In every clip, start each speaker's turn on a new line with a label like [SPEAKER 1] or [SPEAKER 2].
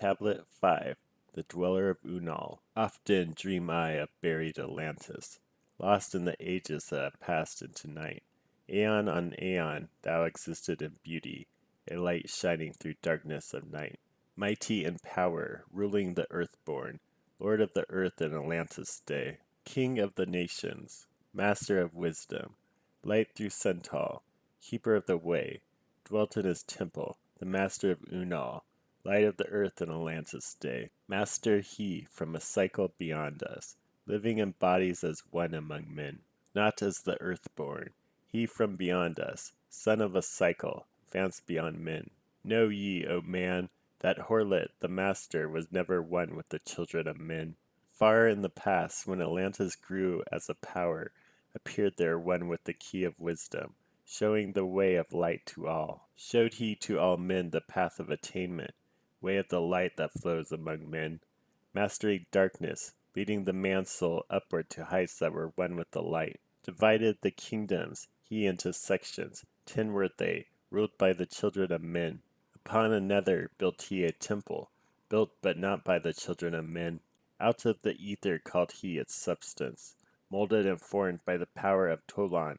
[SPEAKER 1] Tablet 5 The Dweller of Unal. Often dream I of buried Atlantis, lost in the ages that have passed into night. Aeon on aeon thou existed in beauty, a light shining through darkness of night. Mighty in power, ruling the earthborn, lord of the earth in Atlantis' day. King of the nations, master of wisdom, light through Centaur, keeper of the way, dwelt in his temple, the master of Unal, light of the earth in Atlantis' day. Master he from a cycle beyond us, living in bodies as one among men, not as the earthborn. He from beyond us, son of a cycle, advanced beyond men. Know ye, O man, that Horlet the master was never one with the children of men. Far in the past, when Atlantis grew as a power, appeared there one with the key of wisdom, showing the way of light to all. Showed he to all men the path of attainment, way of the light that flows among men, mastering darkness, leading the man's soul upward to heights that were one with the light. Divided the kingdoms, he into sections, 10 were they, ruled by the children of men. Upon another built he a temple, built but not by the children of men. Out of the ether called he its substance, molded and formed by the power of Tolan.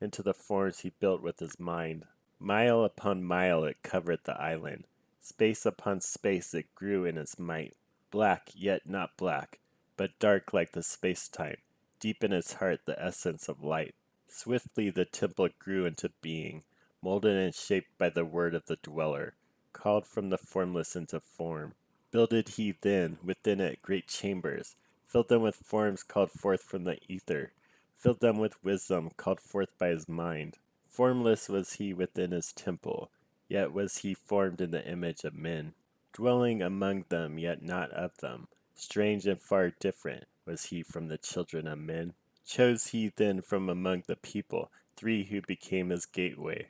[SPEAKER 1] Into the forms he built with his mind. Mile upon mile it covered the island. Space upon space it grew in its might. Black, yet not black, but dark like the space-time. Deep in its heart the essence of light. Swiftly the temple grew into being, molded and shaped by the word of the dweller, called from the formless into form. Builded he then within it great chambers, filled them with forms called forth from the ether, filled them with wisdom called forth by his mind. Formless was he within his temple, yet was he formed in the image of men. Dwelling among them, yet not of them, strange and far different was he from the children of men. Chose he then from among the people 3 who became his gateway.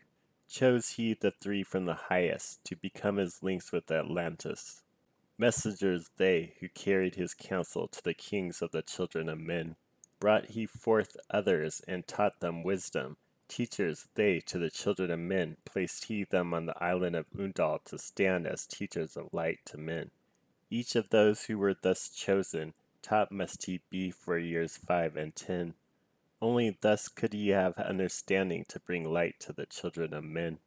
[SPEAKER 1] Chose he the 3 from the highest to become his links with Atlantis. Messengers they who carried his counsel to the kings of the children of men. Brought he forth others and taught them wisdom. Teachers they to the children of men, placed he them on the island of Undal to stand as teachers of light to men. Each of those who were thus chosen, taught must he be for years 5 and 10. Only thus could he have understanding to bring light to the children of men.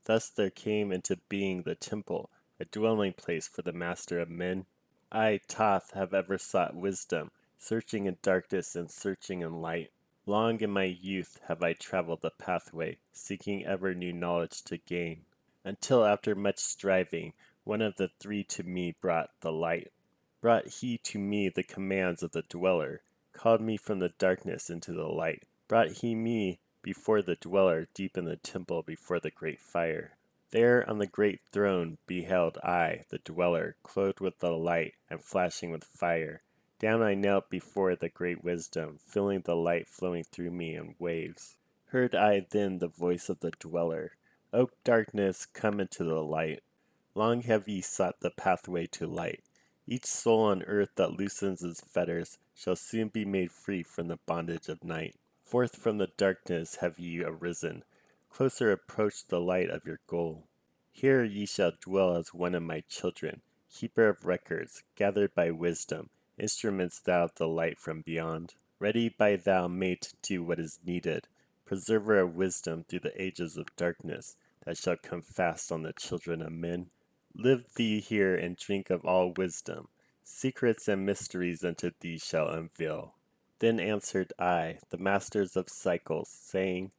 [SPEAKER 1] Thus there came into being the temple, a dwelling place for the master of men. I, Thoth, have ever sought wisdom, searching in darkness and searching in light. Long in my youth have I traveled the pathway, seeking ever new knowledge to gain, until after much striving, one of the 3 to me brought the light. Brought he to me the commands of the dweller, called me from the darkness into the light. Brought he me before the dweller deep in the temple before the great fire. There on the great throne beheld I, the dweller, clothed with the light and flashing with fire. Down I knelt before the great wisdom, feeling the light flowing through me in waves. Heard I then the voice of the dweller, O darkness, come into the light. Long have ye sought the pathway to light. Each soul on earth that loosens its fetters shall soon be made free from the bondage of night. Forth from the darkness have ye arisen, closer approached the light of your goal. Here ye shall dwell as one of my children, keeper of records, gathered by wisdom, instruments thou of the light from beyond. Ready by thou made to do what is needed, preserver of wisdom through the ages of darkness, that shall come fast on the children of men. Live thee here and drink of all wisdom, secrets and mysteries unto thee shall unveil. Then answered I, the masters of cycles, saying,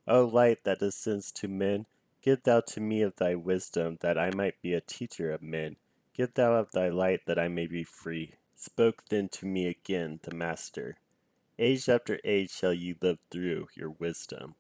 [SPEAKER 1] O light that descends to men, give thou to me of thy wisdom, that I might be a teacher of men. Give thou of thy light, that I may be free. Spoke then to me again the master, Age after age shall ye live through your wisdom.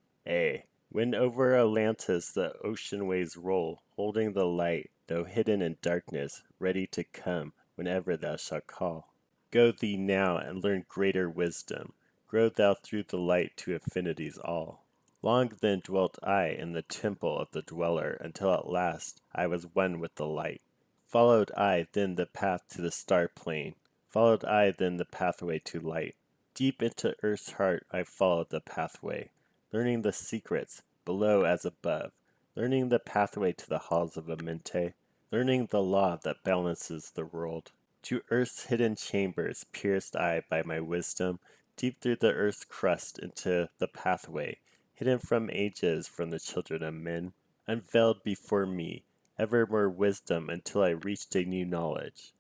[SPEAKER 1] When over Atlantis the ocean waves roll, holding the light, though hidden in darkness, ready to come whenever thou shalt call. Go thee now and learn greater wisdom. Grow thou through the light to infinities all. Long then dwelt I in the temple of the dweller, until at last I was one with the light. Followed I then the path to the star plane. Followed I then the pathway to light. Deep into earth's heart I followed the pathway, learning the secrets, below as above, learning the pathway to the halls of Amente. learning the law that balances the world. To earth's hidden chambers pierced I by my wisdom, deep through the earth's crust into the pathway, hidden from ages from the children of men, unveiled before me, ever more wisdom until I reached a new knowledge,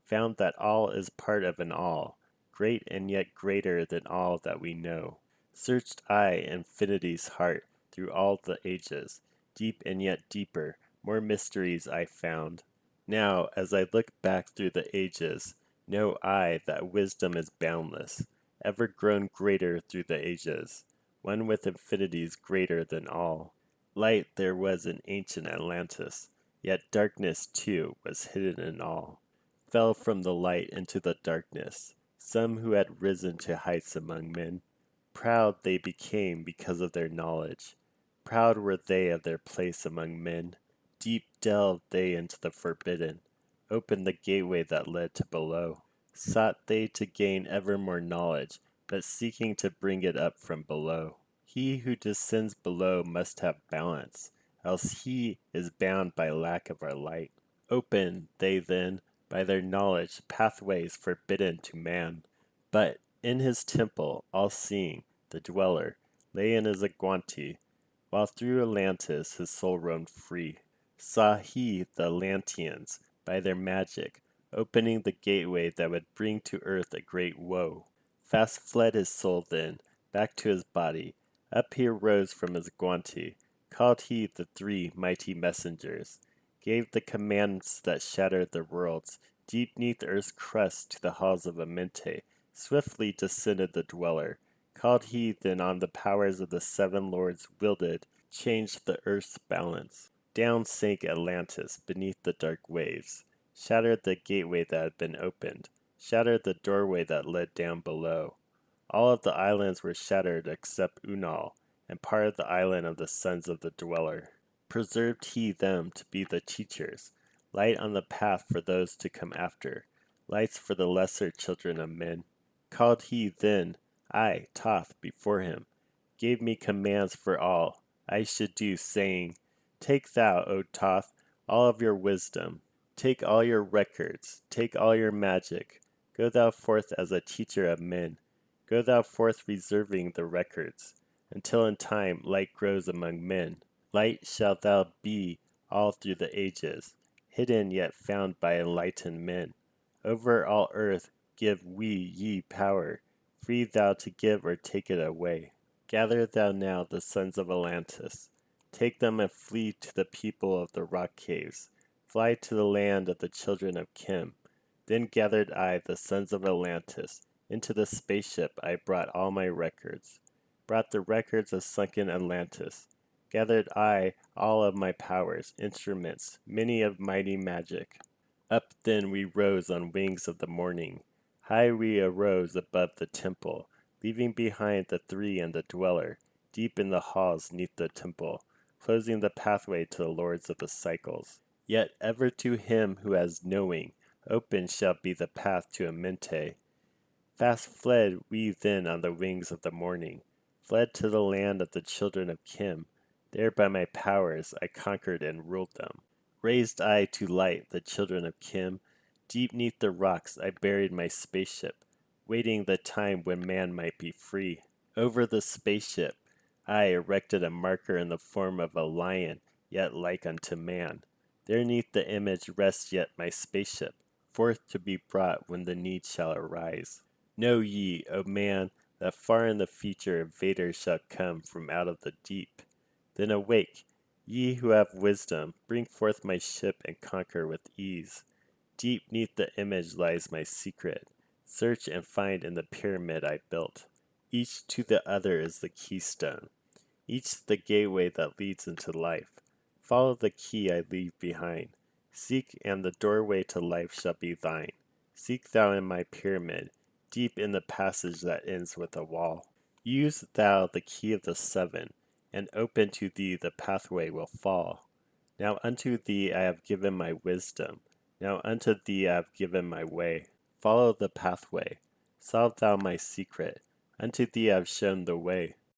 [SPEAKER 1] found that all is part of an all, great and yet greater than all that we know. Searched I infinity's heart through all the ages, deep and yet deeper, more mysteries I found. Now, as I look back through the ages, know I that wisdom is boundless, ever grown greater through the ages, one with infinities greater than all. Light there was in ancient Atlantis, yet darkness too was hidden in all. Fell from the light into the darkness, some who had risen to heights among men. Proud they became because of their knowledge. Proud were they of their place among men. Deep delved they into the forbidden, opened the gateway that led to below. Sought they to gain ever more knowledge, but seeking to bring it up from below. He who descends below must have balance, else he is bound by lack of our light. Open they then, by their knowledge, pathways forbidden to man. But in his temple, all-seeing, the dweller, lay in his Aguanti, while through Atlantis his soul roamed free. Saw he the Atlanteans, by their magic, opening the gateway that would bring to earth a great woe. Fast fled his soul then, back to his body. Up he arose from his Aguanti, called he the three mighty messengers, gave the commands that shattered the worlds, deep neath earth's crust to the halls of Amente, swiftly descended the dweller. Called he then on the powers of the seven lords wielded, changed the earth's balance. Down sank Atlantis beneath the dark waves, shattered the gateway that had been opened, shattered the doorway that led down below. All of the islands were shattered except Unal, and part of the island of the sons of the dweller. Preserved he them to be the teachers, light on the path for those to come after, lights for the lesser children of men. Called he then, I, Thoth, before him, gave me commands for all I should do, saying, Take thou, O Thoth, all of your wisdom, take all your records, take all your magic, go thou forth as a teacher of men, go thou forth reserving the records, until in time light grows among men. Light shalt thou be all through the ages, hidden yet found by enlightened men. Over all earth give we ye power, free thou to give or take it away. Gather thou now the sons of Atlantis, take them and flee to the people of the rock caves, fly to the land of the children of Kim. Then gathered I the sons of Atlantis, into the spaceship I brought all my records, brought the records of sunken Atlantis, gathered I all of my powers, instruments, many of mighty magic. Up then we rose on wings of the morning, high we arose above the temple, leaving behind the three and the dweller, deep in the halls neath the temple, closing the pathway to the lords of the cycles. Yet ever to him who has knowing, open shall be the path to Amente. Fast fled we then on the wings of the morning, fled to the land of the children of Kim. There by my powers I conquered and ruled them. Raised I to light the children of Kim. Deep neath the rocks I buried my spaceship, waiting the time when man might be free. Over the spaceship I erected a marker in the form of a lion, yet like unto man. There neath the image rests yet my spaceship, forth to be brought when the need shall arise. Know ye, O man, that far in the future invaders shall come from out of the deep. Then awake, ye who have wisdom, bring forth my ship and conquer with ease. Deep neath the image lies my secret. Search and find in the pyramid I built. Each to the other is the keystone, each the gateway that leads into life. Follow the key I leave behind. Seek, and the doorway to life shall be thine. Seek thou in my pyramid, deep in the passage that ends with a wall. Use thou the key of the seven, and open to thee the pathway will fall. Now unto thee I have given my wisdom, now unto thee I have given my way. Follow the pathway, solve thou my secret, unto thee I have shown the way.